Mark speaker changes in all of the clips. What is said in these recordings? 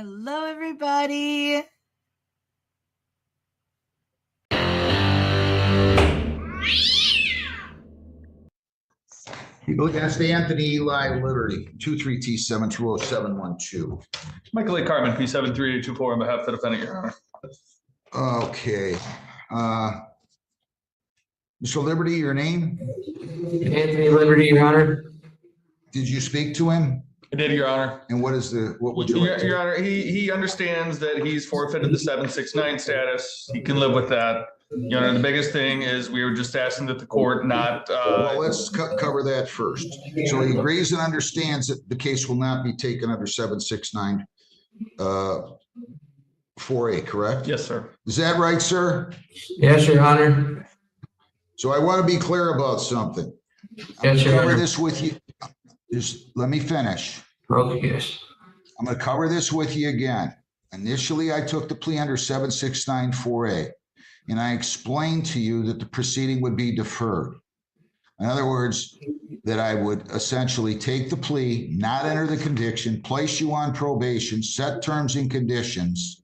Speaker 1: Hello, everybody.
Speaker 2: Against Anthony Eli Liberty, 23T7207112.
Speaker 3: Michael A. Carmen, P73824 on behalf of the defendant, Your Honor.
Speaker 2: Okay. Mr. Liberty, your name?
Speaker 4: Anthony Liberty, Your Honor.
Speaker 2: Did you speak to him?
Speaker 3: I did, Your Honor.
Speaker 2: And what would you like to?
Speaker 3: Your Honor, he understands that he's forfeited the 769 status. He can live with that. Your Honor, the biggest thing is we were just asking that the court not.
Speaker 2: Well, let's cover that first. So he agrees and understands that the case will not be taken under 769 4A, correct?
Speaker 3: Yes, sir.
Speaker 2: Is that right, sir?
Speaker 4: Yes, Your Honor.
Speaker 2: So I want to be clear about something.
Speaker 4: Yes, Your
Speaker 2: Cover
Speaker 4: Honor.
Speaker 2: this with you. Just let me finish.
Speaker 4: Okay, yes.
Speaker 2: I'm going to cover this with you again. Initially, I took the plea under 769 4A, and I explained to you that the proceeding would be deferred. In other words, that I would essentially take the plea, not enter the conviction, place you on probation, set terms and conditions,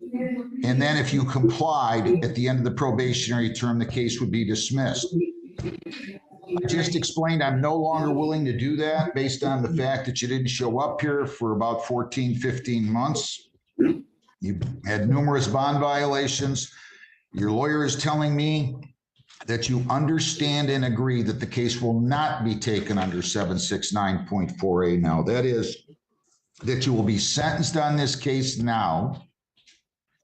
Speaker 2: and then if you complied at the end of the probationary term, the case would be dismissed. I just explained I'm no longer willing to do that based on the fact that you didn't show up here for about 14, 15 months. You had numerous bond violations. Your lawyer is telling me that you understand and agree that the case will not be taken under 769.4A now. That is, that you will be sentenced on this case now,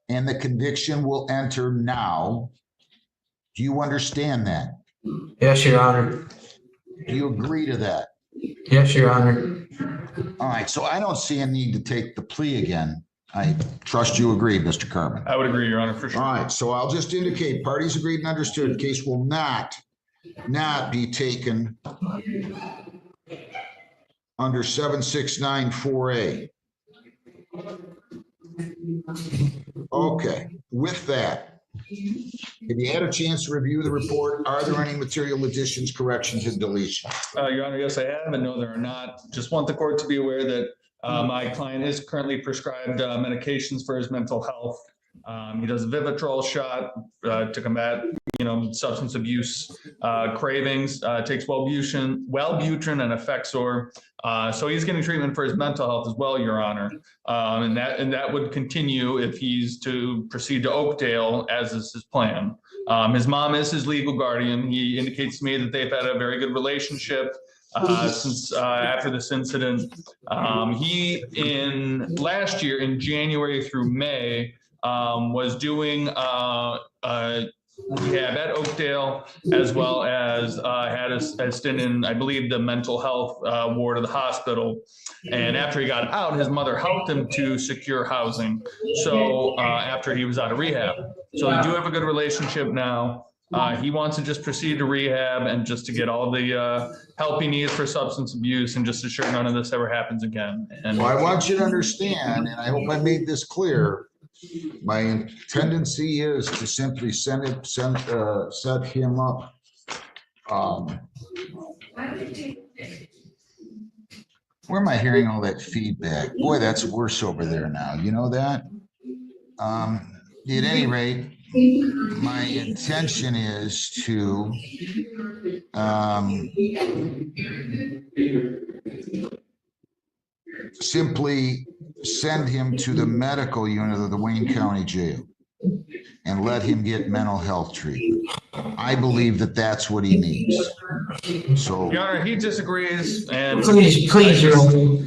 Speaker 2: and the conviction will enter now. Do you understand that?
Speaker 4: Yes, Your Honor.
Speaker 2: Do you agree to that?
Speaker 4: Yes, Your Honor.
Speaker 2: All right, so I don't see a need to take the plea again. I trust you agree, Mr. Carmen.
Speaker 3: I would agree, Your Honor, for sure.
Speaker 2: All right, so I'll just indicate parties agreed and understood. Case will not be taken under 769 4A. Okay, with that, have you had a chance to review the report? Are there any material additions, corrections, and deletions?
Speaker 3: Your Honor, yes, I have, and no, there are not. Just want the court to be aware that my client is currently prescribed medications for his mental health. He does a Vivitrol shot to combat, substance abuse cravings. Takes Wellbutrin and Effexor. So he's getting treatment for his mental health as well, Your Honor. And that would continue if he's to proceed to Oakdale, as is his plan. His mom is his legal guardian. He indicates to me that they've had a very good relationship since after this incident. He last year in January through May was doing rehab at Oakdale, as well as had a stint in, I believe, the mental health ward of the hospital. And after he got out, his mother helped him to secure housing. So after he was out of rehab, so they do have a good relationship now. He wants to just proceed to rehab and just to get all the help he needs for substance abuse and just to ensure none of this ever happens again. And
Speaker 2: well, I want you to understand, and I hope I made this clear, my tendency is to simply set him up. Where am I hearing all that feedback? Boy, that's worse over there now. You know that? At any rate, my intention is to simply send him to the medical unit of the Wayne County Jail and let him get mental health treatment. I believe that that's what he needs. So,
Speaker 3: Your Honor, he disagrees, and
Speaker 4: Please, Your Honor.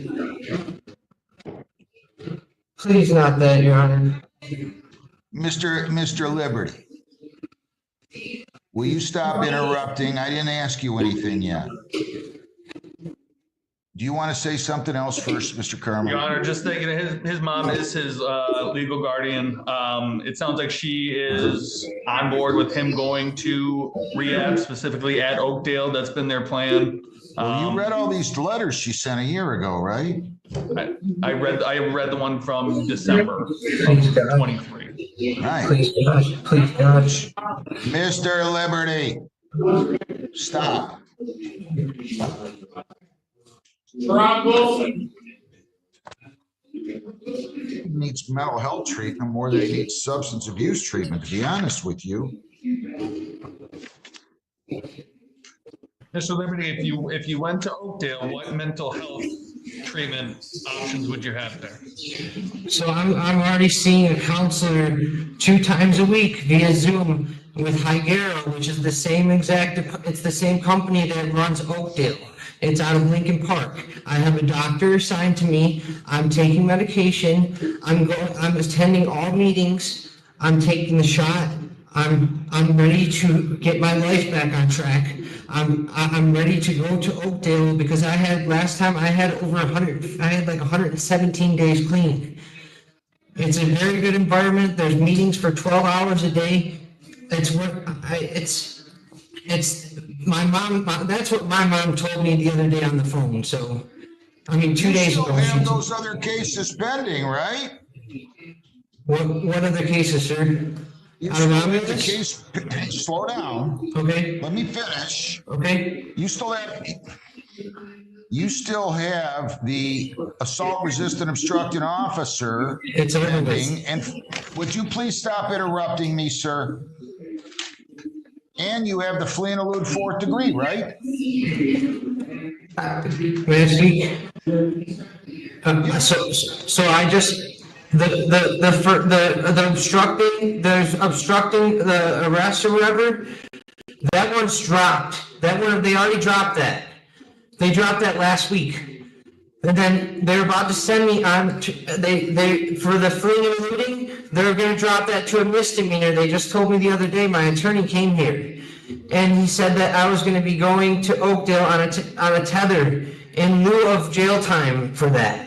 Speaker 4: Please not that, Your Honor.
Speaker 2: Mr. Liberty, will you stop interrupting? I didn't ask you anything yet. Do you want to say something else first, Mr. Carmen?
Speaker 3: Your Honor, just thinking his mom is his legal guardian. It sounds like she is on board with him going to rehab, specifically at Oakdale. That's been their plan.
Speaker 2: Well, you read all these letters she sent a year ago, right?
Speaker 3: I read the one from December of 23.
Speaker 2: Right.
Speaker 4: Please, Josh. Please, Josh.
Speaker 2: Mr. Liberty, stop.
Speaker 5: Ron Wilson.
Speaker 2: He needs mental health treatment more than he needs substance abuse treatment, to be honest with you.
Speaker 3: Mr. Liberty, if you went to Oakdale, what mental health treatment options would you have there?
Speaker 4: So I'm already seeing a counselor 2 times a week via Zoom with Higero, which is the same it's the same company that runs Oakdale. It's out of Lincoln Park. I have a doctor assigned to me. I'm taking medication. I'm attending all meetings. I'm taking the shot. I'm ready to get my life back on track. I'm ready to go to Oakdale because last time I had over 100, I had like 117 days clean. It's a very good environment. There's meetings for 12 hours a day. It's my mom, that's what my mom told me the other day on the phone. So, I mean, 2 days ago.
Speaker 2: You still have those other cases pending, right?
Speaker 4: What other cases, sir?
Speaker 2: You still have the case, slow down.
Speaker 4: Okay.
Speaker 2: Let me finish.
Speaker 4: Okay.
Speaker 2: You still have the assault resistant obstructing officer
Speaker 4: It's
Speaker 2: pending. And would you please stop interrupting me, sir? And you have the flee and elude 4th degree, right?
Speaker 4: May I speak? So I just, the obstructing, there's obstructing the arrest or whatever, that one's dropped. That one, they already dropped that. They dropped that last week. And then they're about to send me on, they for the fleeing and eluding, they're gonna drop that to a misdemeanor. They just told me the other day, my attorney came here. And he said that I was gonna be going to Oakdale on a tether in lieu of jail time for that.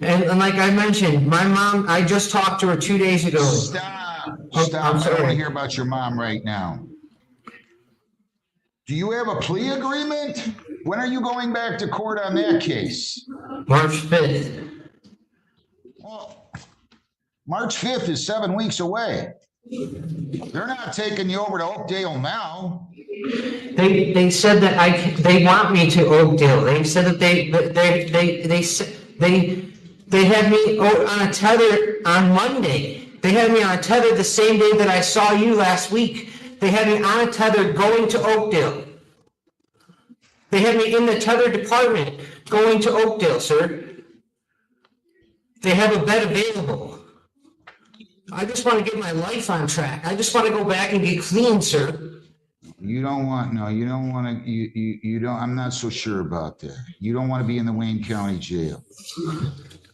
Speaker 4: And like I mentioned, my mom, I just talked to her 2 days ago.
Speaker 2: Stop.
Speaker 4: I'm
Speaker 2: I don't
Speaker 4: sorry.
Speaker 2: want to hear about your mom right now. Do you have a plea agreement? When are you going back to court on that case?
Speaker 4: March 5th.
Speaker 2: Well, March 5th is 7 weeks away. They're not taking you over to Oakdale now.
Speaker 4: They said that they want me to Oakdale. They said that they had me on a tether on Monday. They had me on a tether the same day that I saw you last week. They had me on a tether going to Oakdale. They had me in the tether department going to Oakdale, sir. They have a bed available. I just want to get my life on track. I just want to go back and get clean, sir.
Speaker 2: You don't want to, you don't, I'm not so sure about that. You don't want to be in the Wayne County Jail.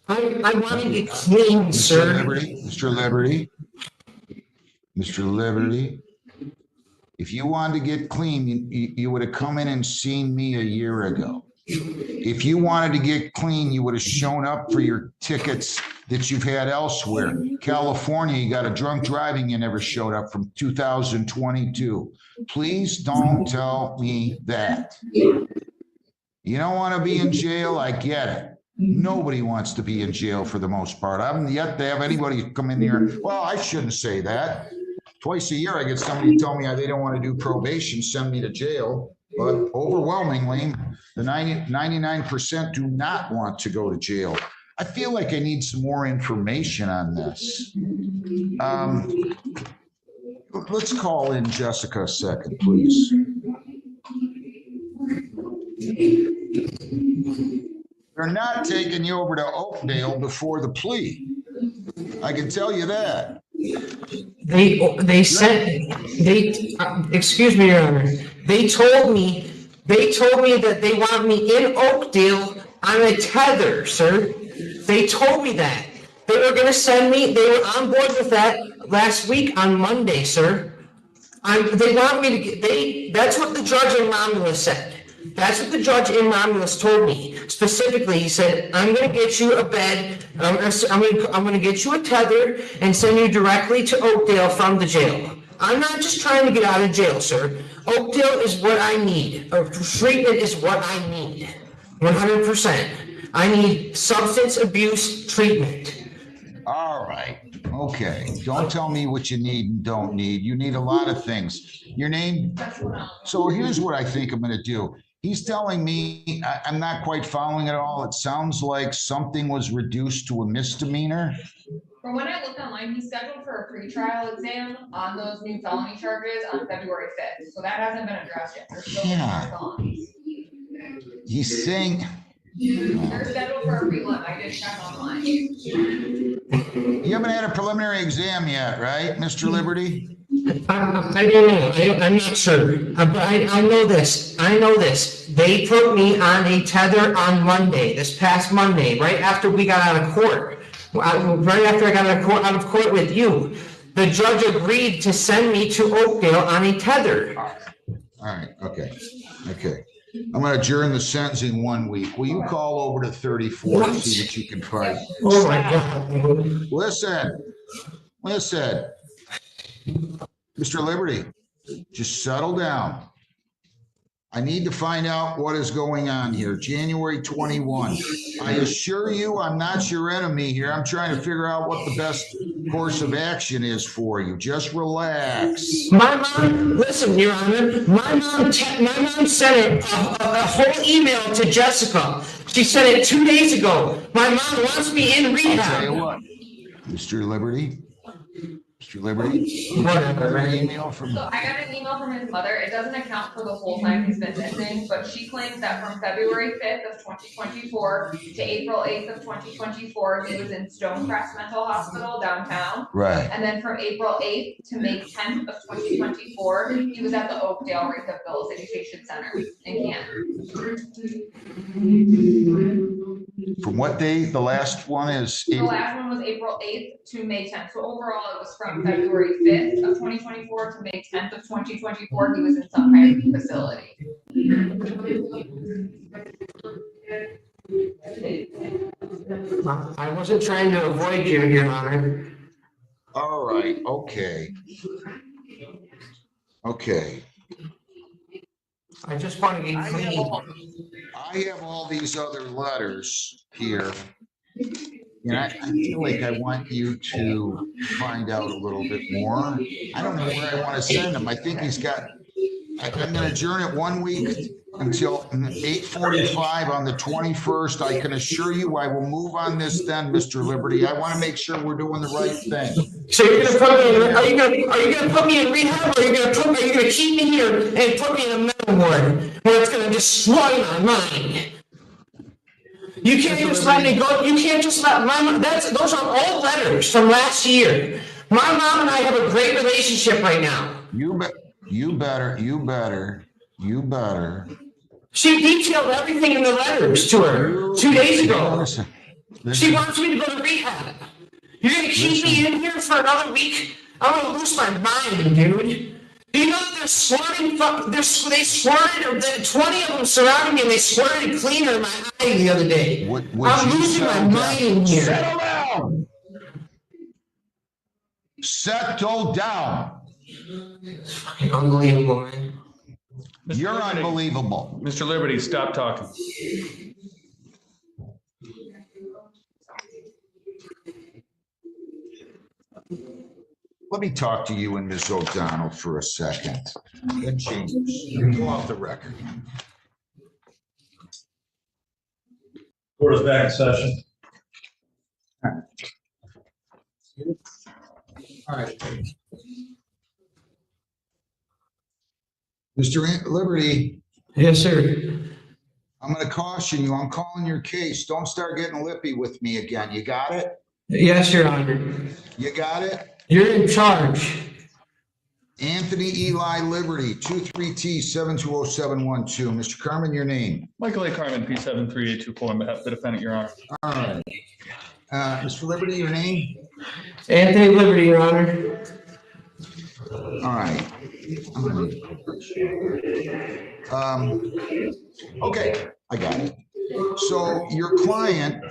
Speaker 4: I want to get clean, sir.
Speaker 2: Mr. Liberty, if you wanted to get clean, you would have come in and seen me a year ago. If you wanted to get clean, you would have shown up for your tickets that you've had elsewhere. California, you got a drunk driving, you never showed up from 2022. Please don't tell me that. You don't want to be in jail, I get it. Nobody wants to be in jail for the most part. I haven't yet to have anybody come in here. Well, I shouldn't say that. Twice a year, I get somebody tell me they don't want to do probation, send me to jail. But overwhelmingly, the 99% do not want to go to jail. I feel like I need some more information on this. Let's call in Jessica a second, please. They're not taking you over to Oakdale before the plea. I can tell you that.
Speaker 4: Excuse me, Your Honor. They told me that they want me in Oakdale on a tether, sir. They told me that. They were going to send me, they were on board with that last week on Monday, sir. They want me to get, that's what the judge in Romulus said. That's what the judge in Romulus told me. Specifically, he said, I'm going to get you a bed, I'm going to get you a tether and send you directly to Oakdale from the jail. I'm not just trying to get out of jail, sir. Oakdale is what I need. Treatment is what I need. 100%. I need substance abuse treatment.
Speaker 2: All right. Okay. Don't tell me what you need and don't need. You need a lot of things. Your name. So here's what I think I'm going to do. He's telling me, I'm not quite following it all. It sounds like something was reduced to a misdemeanor.
Speaker 5: From when I looked online, he's scheduled for a pre-trial exam on those new felony charges on February 5th. So that hasn't been addressed yet. They're still
Speaker 2: Yeah.
Speaker 5: felonies.
Speaker 2: He's saying,
Speaker 5: They're scheduled for a prelim. I did check online.
Speaker 2: you haven't had a preliminary exam yet, right, Mr. Liberty?
Speaker 4: I don't know. I'm not sure. But I know this. I know this. They put me on a tether on Monday, this past Monday, right after we got out of court. Right after I got out of court with you. The judge agreed to send me to Oakdale on a tether.
Speaker 2: All right, okay. I'm gonna adjourn the sentencing 1 week. Will you call over to 34 and see what you can find?
Speaker 4: Oh my God.
Speaker 2: Listen, Mr. Liberty, just settle down. I need to find out what is going on here. January 21. I assure you, I'm not your enemy here. I'm trying to figure out what the best course of action is for you. Just relax.
Speaker 4: My mom, listen, Your Honor, my mom sent a whole email to Jessica. She sent it 2 days ago. My mom wants me in
Speaker 2: I'll tell you
Speaker 4: rehab.
Speaker 2: what, Mr. Liberty. Mr. Liberty,
Speaker 4: Whatever.
Speaker 2: an email from.
Speaker 5: So I got an email from his mother. It doesn't account for the whole time he's been missing, but she claims that from February 5th of 2024 to April 8th of 2024, he was in Stonecrest Mental Hospital downtown.
Speaker 2: Right.
Speaker 5: And then from April 8th to May 10th of 2024, he was at the Oakdale Rehabilitation Center in Canton.
Speaker 2: From what day? The last one is
Speaker 5: The
Speaker 2: April.
Speaker 5: last one was April 8th to May 10th. So overall, it was from February 5th of 2024 to May 10th of 2024. He was in some kind of facility.
Speaker 4: I wasn't trying to avoid you, Your Honor.
Speaker 2: All right, okay. Okay.
Speaker 4: I just want to get clean.
Speaker 2: I have all these other letters here. And I feel like I want you to find out a little bit more. I don't know where I want to send him. I think he's got, I'm going to adjourn it 1 week until 8:45 on the 21st. I can assure you I will move on this then, Mr. Liberty. I want to make sure we're doing the right thing.
Speaker 4: So you're gonna put me in, are you gonna put me in rehab, or are you gonna keep me here and put me in a mental ward where it's gonna destroy my mind? You can't just let me go. You can't just let my mom. Those are old letters from last year. My mom and I have a great relationship right now.
Speaker 2: You better.
Speaker 4: She detailed everything in the letters to her 2 days ago.
Speaker 2: Listen.
Speaker 4: She wants me to go to rehab. You're gonna keep me in here for another week? I'm gonna lose my mind, dude. Do you know that they're squirting? They squirted. 20 of them surrounding me, and they squirted cleaner in my eye the other day. I'm losing my mind in here.
Speaker 2: Settle down. Settle down.
Speaker 4: It's fucking unbelievable, man.
Speaker 2: You're unbelievable.
Speaker 3: Mr. Liberty, stop talking.
Speaker 2: Let me talk to you and Ms. O'Donnell for a second. Then Chambers, go off the record.
Speaker 6: Court is back in session.
Speaker 2: All right. Mr. Liberty,
Speaker 4: Yes, sir.
Speaker 2: I'm going to caution you. I'm calling your case. Don't start getting lippy with me again. You got it?
Speaker 4: Yes, Your Honor.
Speaker 2: You got it?
Speaker 4: You're in charge.
Speaker 2: Anthony Eli Liberty, 23T720712. Mr. Carmen, your name.
Speaker 3: Michael A. Carmen, P73824, on behalf of the defendant, Your Honor.
Speaker 2: All right. Mr. Liberty, your name?
Speaker 4: Anthony Liberty, Your Honor.
Speaker 2: All right. Okay, I got it. So your client,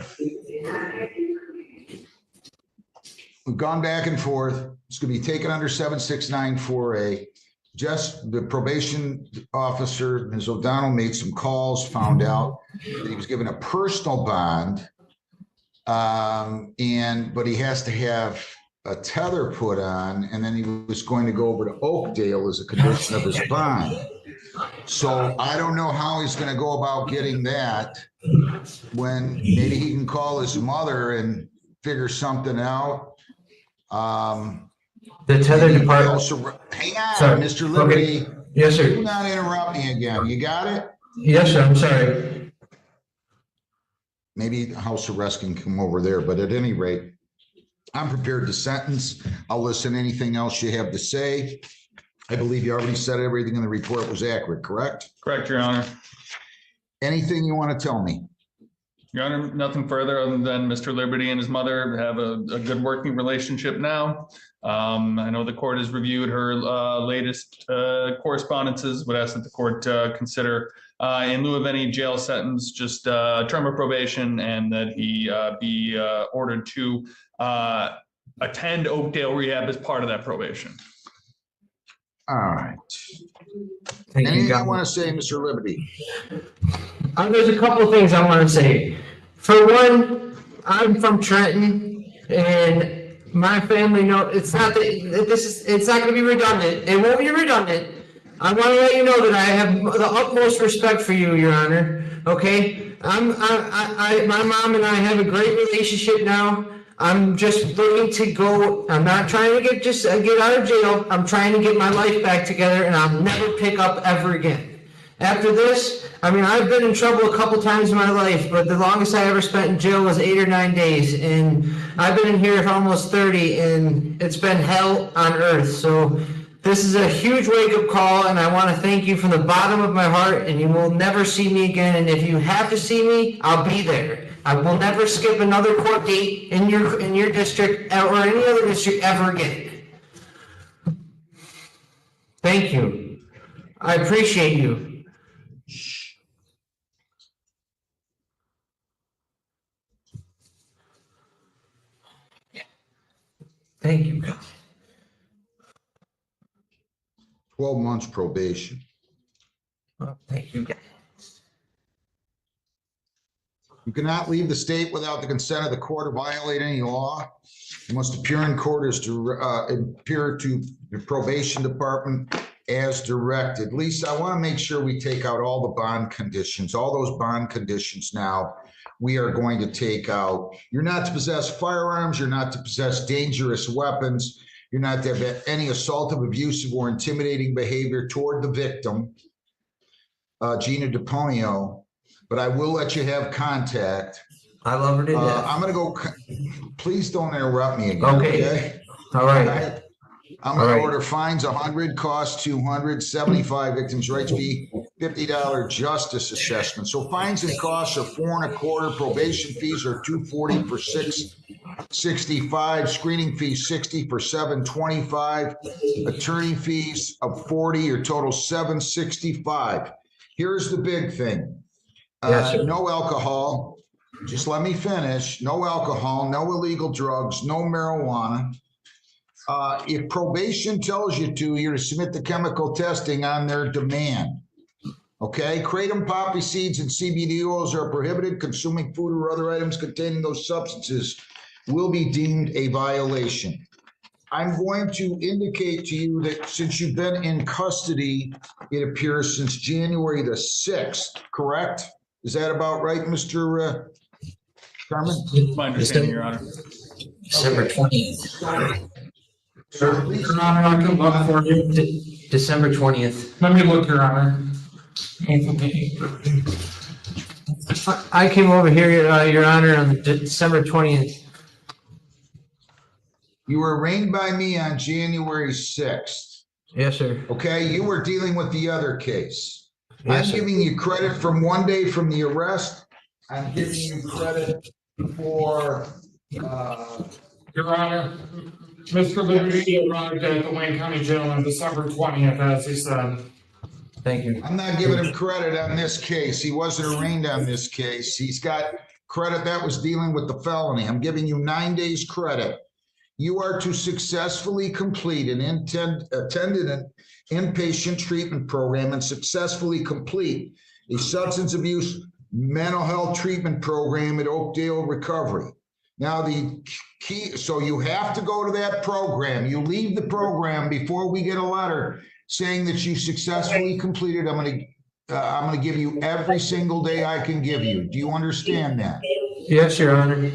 Speaker 2: we've gone back and forth. It's going to be taken under 7694A. Just the probation officer, Ms. O'Donnell, made some calls, found out that he was given a personal bond, but he has to have a tether put on, and then he was going to go over to Oakdale as a condition of his bond. So I don't know how he's gonna go about getting that when maybe he can call his mother and figure something out.
Speaker 4: The tether
Speaker 2: Maybe
Speaker 4: department.
Speaker 2: also, hang on,
Speaker 4: Sorry.
Speaker 2: Mr. Liberty.
Speaker 4: Okay. Yes,
Speaker 2: Do
Speaker 4: sir.
Speaker 2: not interrupt me again. You got it?
Speaker 4: Yes, sir. I'm sorry.
Speaker 2: Maybe house arrest can come over there, but at any rate, I'm prepared to sentence. I'll listen to anything else you have to say. I believe you already said everything in the report was accurate, correct?
Speaker 3: Correct, Your Honor.
Speaker 2: Anything you want to tell me?
Speaker 3: Your Honor, nothing further other than Mr. Liberty and his mother have a good working relationship now. I know the court has reviewed her latest correspondences, would ask that the court consider in lieu of any jail sentence, just term of probation, and that he be ordered to attend Oakdale Rehab as part of that probation.
Speaker 2: All right.
Speaker 4: Thank
Speaker 2: Anything
Speaker 4: you.
Speaker 2: you want to say, Mr. Liberty?
Speaker 4: There's a couple of things I want to say. For one, I'm from Trenton, and my family it's not that it's not going to be redundant. It won't be redundant. I want to let you know that I have the utmost respect for you, Your Honor. Okay, my mom and I have a great relationship now. I'm just looking to go. I'm not trying to get out of jail. I'm trying to get my life back together, and I'll never pick up ever again. After this, I mean, I've been in trouble a couple times in my life, but the longest I ever spent in jail was 8 or 9 days, and I've been in here for almost 30, and it's been hell on earth. So this is a huge wake-up call, and I want to thank you from the bottom of my heart, and you will never see me again, and if you have to see me, I'll be there. I will never skip another court date in your district or any other district ever again. Thank you. I appreciate you. Thank you.
Speaker 2: 12 months probation.
Speaker 4: Well, thank you.
Speaker 2: You cannot leave the state without the consent of the court or violate any law. You must appear in court appear to the probation department as directed. Lisa, I want to make sure we take out all the bond conditions, all those bond conditions now. We are going to take out, you're not to possess firearms, you're not to possess dangerous weapons, you're not to have any assaultive, abusive, or intimidating behavior toward the victim, Gina DePonio, but I will let you have contact.
Speaker 4: I love her to death.
Speaker 2: I'm going to go, please don't interrupt me again,
Speaker 4: Okay. All right.
Speaker 2: I'm going to order fines 100, costs 200, 75 victims' rights fee, $50 justice assessment. So fines and costs are 4 1/4. Probation fees are $240 for 665. Screening fees 60 for 725. Attorney fees of 40. Your total 765. Here's the big thing.
Speaker 4: Yes,
Speaker 2: no alcohol. Just let me finish. No alcohol. No illegal drugs. No marijuana. If probation tells you to, you're to submit the chemical testing on their demand. Okay, kratom, poppy seeds, and CBD oils are prohibited. Consuming food or other items containing those substances will be deemed a violation. I'm going to indicate to you that since you've been in custody, it appears since January the 6th, correct? Is that about right, Mr. Carmen?
Speaker 3: My understanding, Your Honor.
Speaker 4: December 20th.
Speaker 7: Your Honor, I can look for you.
Speaker 4: December 20th.
Speaker 7: Let me look, Your Honor.
Speaker 4: I came over here, Your Honor, on December 20th.
Speaker 2: You were arraigned by me on January 6th.
Speaker 4: Yes, sir.
Speaker 2: Okay, you were dealing with the other case.
Speaker 4: Yes,
Speaker 2: I'm
Speaker 4: sir.
Speaker 2: giving you credit from 1 day from the arrest. I'm giving you credit for,
Speaker 7: Your Honor, Mr. Liberty arrived at the Wayne County Jail on December 20th, as he said.
Speaker 4: Thank you.
Speaker 2: I'm not giving him credit on this case. He wasn't arraigned on this case. He's got credit that was dealing with the felony. I'm giving you 9 days credit. You are to successfully complete attend an inpatient treatment program and successfully complete a substance abuse mental health treatment program at Oakdale Recovery. Now the key, so you have to go to that program. You leave the program before we get a letter saying that you successfully completed. I'm gonna give you every single day I can give you. Do you understand that?
Speaker 4: Yes, Your Honor.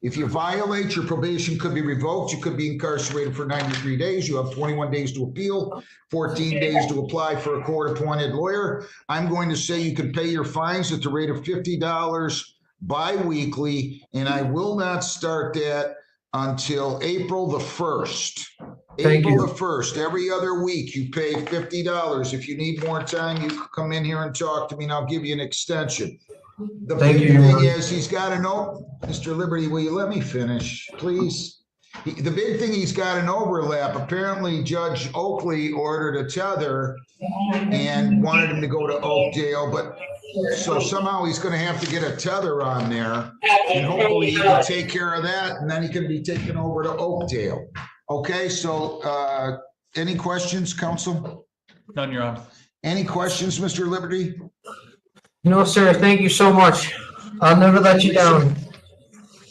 Speaker 2: If you violate, your probation could be revoked. You could be incarcerated for 93 days. You have 21 days to appeal, 14 days to apply for a court-appointed lawyer. I'm going to say you can pay your fines at the rate of $50 bi-weekly, and I will not start that until April the 1st.
Speaker 4: Thank
Speaker 2: April
Speaker 4: you.
Speaker 2: the 1st, every other week, you pay $50. If you need more time, you can come in here and talk to me, and I'll give you an extension. The
Speaker 4: Thank
Speaker 2: big
Speaker 4: you, Your
Speaker 2: thing
Speaker 4: Honor.
Speaker 2: is he's got to know, Mr. Liberty, will you let me finish, please? The big thing, he's got an overlap. Apparently, Judge Oakley ordered a tether and wanted him to go to Oakdale, but so somehow he's going to have to get a tether on there, and hopefully he can take care of that, and then he can be taken over to Oakdale. Okay, so any questions, counsel?
Speaker 3: None, Your Honor.
Speaker 2: Any questions, Mr. Liberty?
Speaker 4: No, sir, thank you so much. I'll never let you down.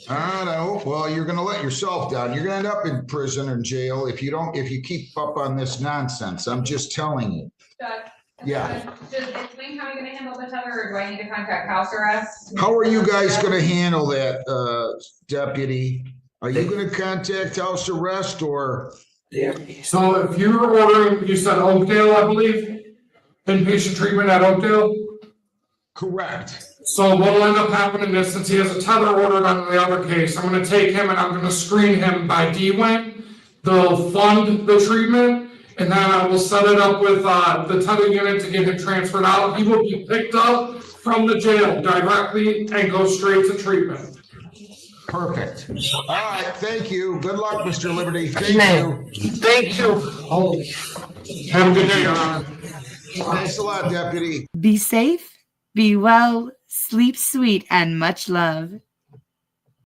Speaker 2: I know. Well, you're going to let yourself down. You're going to end up in prison or jail if you keep up on this nonsense. I'm just telling you.
Speaker 5: Doug?
Speaker 2: Yeah.
Speaker 5: Is Wayne County gonna handle the tether, or do I need to contact house arrest?
Speaker 2: How are you guys going to handle that, deputy? Are you going to contact house arrest or?
Speaker 7: So if you're ordering, you said Oakdale, I believe, inpatient treatment at Oakdale?
Speaker 2: Correct.
Speaker 7: So what'll end up happening is, since he has a tether ordered on the other case, I'm gonna take him and I'm gonna screen him by D-Wing. They'll fund the treatment, and then I will set it up with, the tether unit to get him transferred out. He will be picked up from the jail directly and go straight to treatment.
Speaker 2: Perfect. All right. Thank you. Good luck, Mr. Liberty. Thank
Speaker 4: Man,
Speaker 2: you.
Speaker 4: thank you. Holy.
Speaker 7: Have a good day, Your Honor.
Speaker 2: Thanks a lot, deputy.
Speaker 1: Be safe, be well, sleep sweet, and much love.